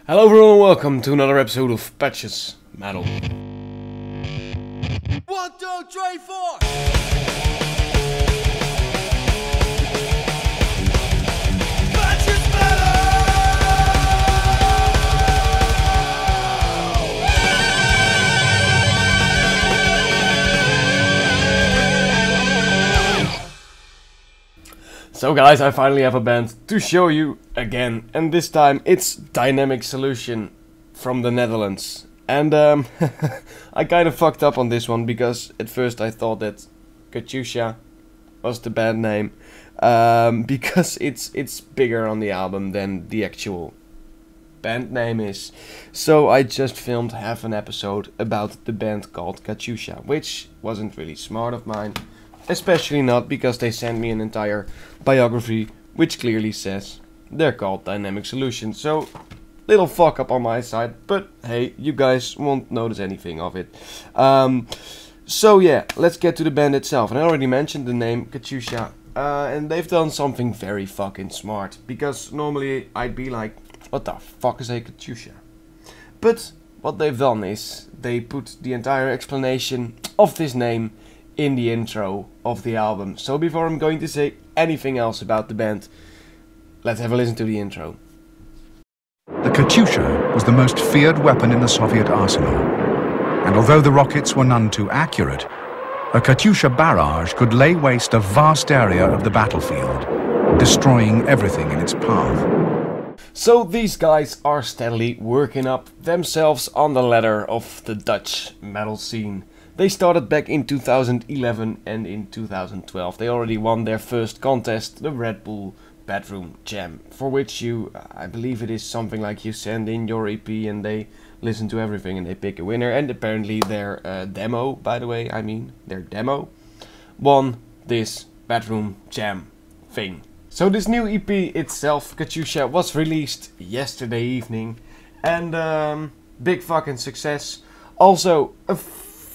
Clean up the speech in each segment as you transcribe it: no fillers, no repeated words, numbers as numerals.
Hello everyone, welcome to another episode of Patches Metal. 1, 2, 3, 4. Patches Metal! So guys, I finally have a band to show you again, and this time it's Dynamic Solution from the Netherlands. And I kind of fucked up on this one because at first I thought that Katyusha was the band name, because it's bigger on the album than the actual band name is. So I just filmed half an episode about the band called Katyusha, which wasn't really smart of mine. Especially not because they sent me an entire biography which clearly says they're called Dynamic Solution. So, little fuck up on my side, but hey, you guys won't notice anything of it. So yeah, let's get to the band itself. And I already mentioned the name Katyusha, and they've done something very fucking smart. Because normally I'd be like, what the fuck is a Katyusha? But what they've done is they put the entire explanation of this name in the intro of the album. So before I'm going to say anything else about the band, let's have a listen to the intro. The Katyusha was the most feared weapon in the Soviet arsenal, and although the rockets were none too accurate, a Katyusha barrage could lay waste a vast area of the battlefield, destroying everything in its path. So these guys are steadily working up themselves on the ladder of the Dutch metal scene. They started back in 2011, and in 2012 they already won their first contest, the Red Bull Bedroom Jam, for which I believe it is something like you send in your EP and they listen to everything and they pick a winner. And apparently their demo, their demo won this Bedroom Jam thing. So this new EP itself, Katyusha, was released yesterday evening, and big fucking success. Also a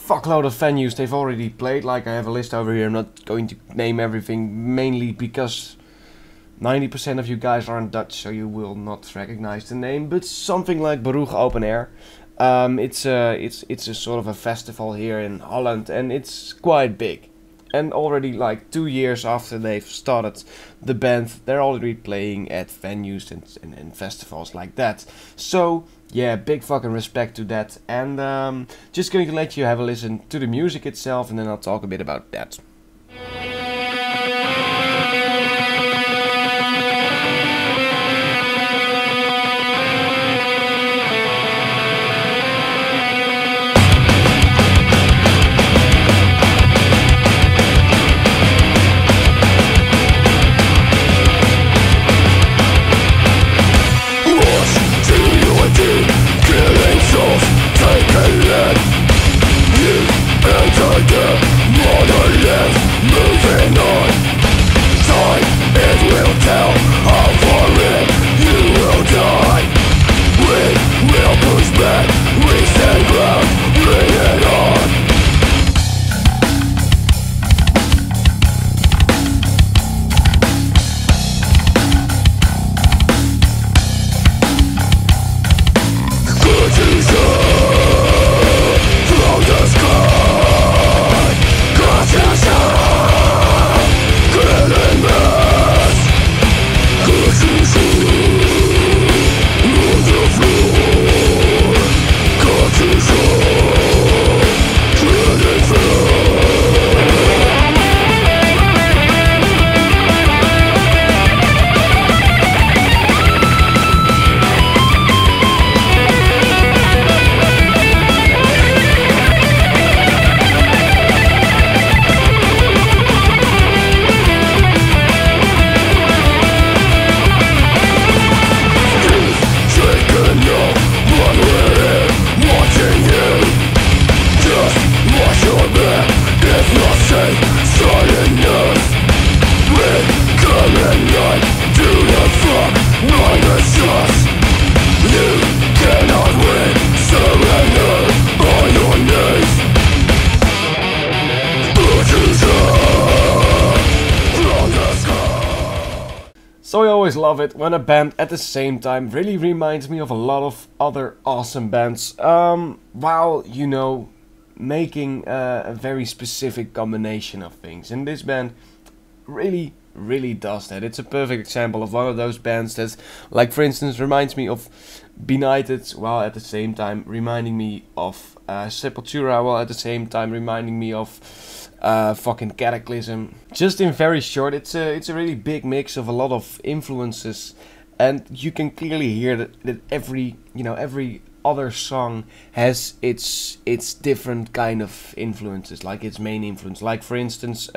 fuckload of venues they've already played. Like, I have a list over here. I'm not going to name everything, mainly because 90% of you guys aren't Dutch, so you will not recognize the name. But something like Baruch Open Air. It's a sort of a festival here in Holland, and it's quite big. And already like 2 years after they've started the band, they're already playing at venues and festivals like that. So yeah, big fucking respect to that. And just going to let you have a listen to the music itself, and then I'll talk a bit about that. Take a look, you enter the motherland. love it when a band at the same time really reminds me of a lot of other awesome bands, while, you know, making a very specific combination of things. And this band really does that. It's a perfect example of one of those bands that, like, for instance, reminds me of Benighted, while at the same time reminding me of Sepultura, while at the same time reminding me of fucking Cataclysm. Just in very short, it's a really big mix of a lot of influences, and you can clearly hear that every other song has its different kind of influences, like its main influence. Like, for instance,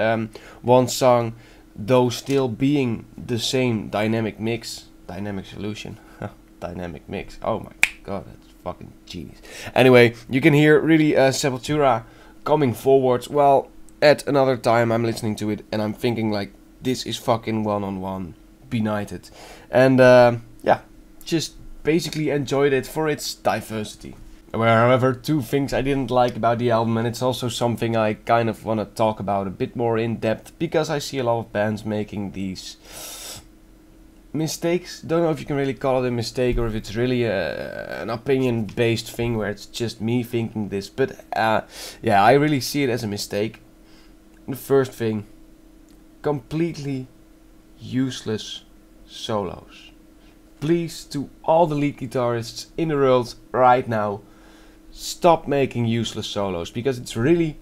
one song, though still being the same dynamic solution. Dynamic mix. Oh my god, that's fucking genius. Anyway, you can hear really Sepultura coming forward, while at another time I'm listening to it and I'm thinking like, this is fucking one-on-one Benighted. And yeah, just basically enjoyed it for its diversity. However, two things I didn't like about the album, and it's also something I kind of want to talk about a bit more in depth, because I see a lot of bands making these mistakes. Don't know if you can really call it a mistake or if it's really an opinion based thing where it's just me thinking this, but yeah, I really see it as a mistake. The first thing, completely useless solos. Please, to all the lead guitarists in the world right now, stop making useless solos, because it's really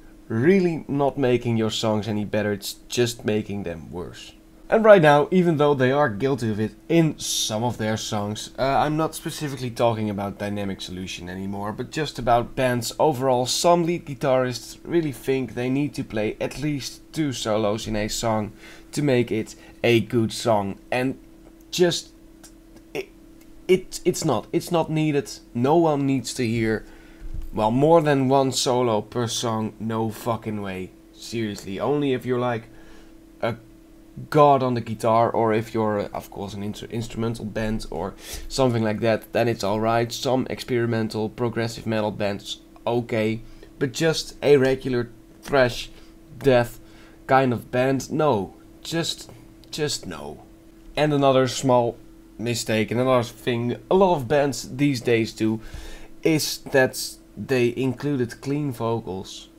not making your songs any better, it's just making them worse. And right now, even though they are guilty of it in some of their songs, I'm not specifically talking about Dynamic Solution anymore, but just about bands overall. Some lead guitarists really think they need to play at least 2 solos in a song to make it a good song, and just it's not needed. No one needs to hear, well, more than 1 solo per song. No fucking way. Seriously, only if you're like a god on the guitar, or if you're of course an instrumental band or something like that, then it's alright. Some experimental progressive metal bands, okay, but just a regular thrash death kind of band, no, just no. And another small mistake, and another thing a lot of bands these days do, is that they included clean vocals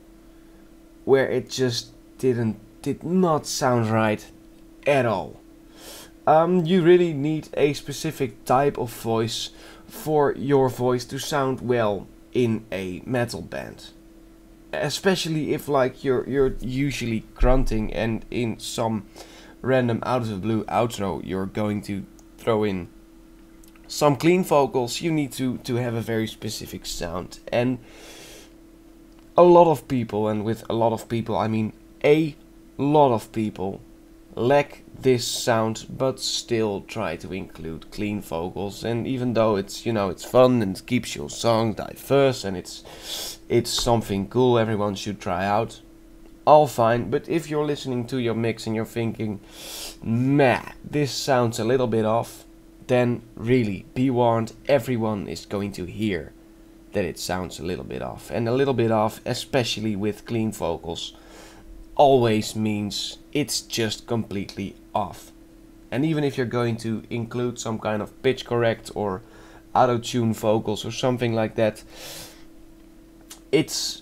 where it just did not sound right at all. You really need a specific type of voice for your voice to sound well in a metal band, especially if like you're usually grunting, and in some random out of the blue outro you're going to throw in some clean vocals. You need to have a very specific sound, and a lot of people, and with a lot of people I mean a lot of people, lack this sound but still try to include clean vocals. And even though it's, you know, it's fun and it keeps your song diverse and it's something cool everyone should try out, all fine, but if you're listening to your mix and you're thinking, nah, this sounds a little bit off, then really be warned, everyone is going to hear that it sounds a little bit off. And a little bit off, especially with clean vocals, always means it's just completely off. And even if you're going to include some kind of pitch correct or auto-tune vocals or something like that, it's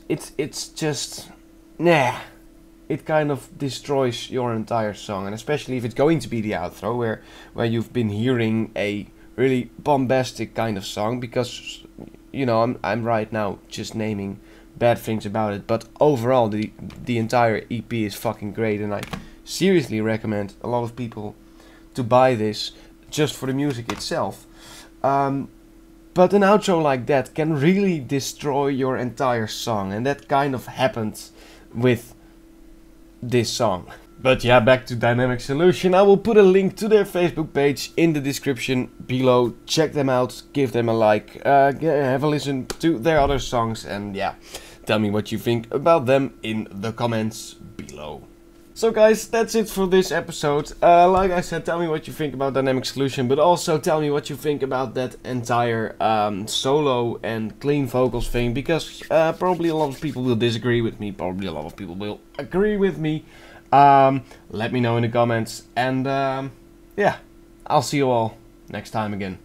just, nah, it kind of destroys your entire song. And especially if it's going to be the outro, where you've been hearing a really bombastic kind of song, because, you know, I'm right now just naming bad things about it, but overall the entire EP is fucking great, and I seriously recommend a lot of people to buy this just for the music itself. But an outro like that can really destroy your entire song, and that kind of happened with this song. But yeah, back to Dynamic Solution. I will put a link to their Facebook page in the description below. Check them out, give them a like, have a listen to their other songs, and yeah, tell me what you think about them in the comments below. So guys, that's it for this episode. Like I said, tell me what you think about Dynamic Solution, but also tell me what you think about that entire solo and clean vocals thing, because probably a lot of people will disagree with me, probably a lot of people will agree with me. Let me know in the comments, and yeah, I'll see you all next time again.